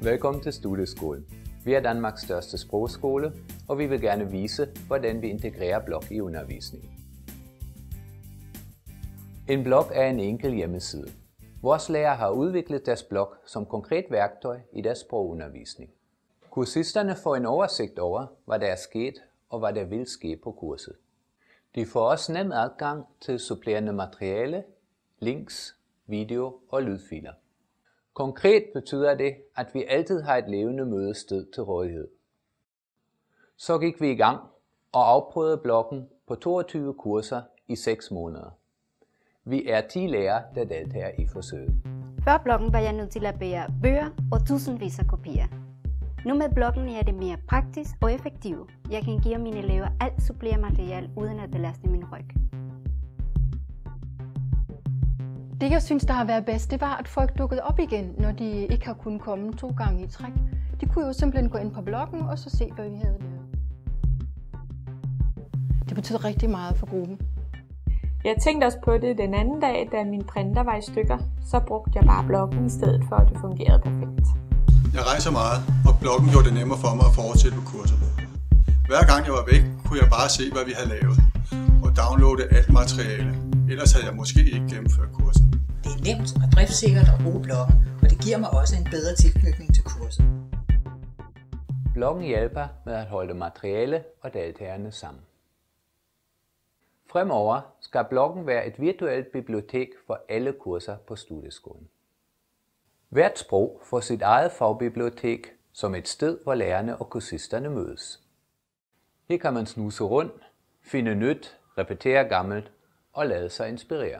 Velkommen til Studieskolen. Vi er Danmarks største sprogskole, og vi vil gerne vise, hvordan vi integrerer blog i undervisningen. En blog er en enkel hjemmeside. Vores lærere har udviklet deres blog som konkret værktøj i deres sprogundervisning. Kursisterne får en oversigt over, hvad der er sket og hvad der vil ske på kurset. De får også nem adgang til supplerende materiale, links, video og lydfiler. Konkret betyder det, at vi altid har et levende mødested til rådighed. Så gik vi i gang og afprøvede bloggen på 22 kurser i 6 måneder. Vi er 10 lærere, der deltager i forsøget. Før bloggen var jeg nødt til at bære bøger og tusindvis af kopier. Nu med bloggen er det mere praktisk og effektivt. Jeg kan give mine elever alt supplerende materiale uden at belaste min ryg. Det jeg synes, der har været bedst, det var, at folk dukkede op igen, når de ikke har kunnet komme 2 gange i træk. De kunne jo simpelthen gå ind på bloggen og så se, hvad vi havde lavet. Det betød rigtig meget for gruppen. Jeg tænkte også på det den anden dag, da min printer var i stykker. Så brugte jeg bare bloggen i stedet for, at det fungerede perfekt. Jeg rejser meget, og bloggen gjorde det nemmere for mig at fortsætte på kurserne. Hver gang jeg var væk, kunne jeg bare se, hvad vi havde lavet, og downloade alt materiale. Ellers havde jeg måske ikke gennemført kurset. Det er nemt og driftssikkert at bruge bloggen, og det giver mig også en bedre tilknytning til kurset. Bloggen hjælper med at holde materiale og deltagerne sammen. Fremover skal bloggen være et virtuelt bibliotek for alle kurser på studieskolen. Hvert sprog får sit eget fagbibliotek som et sted, hvor lærerne og kursisterne mødes. Her kan man snuse rundt, finde nyt, repetere gammelt og lade sig inspirere.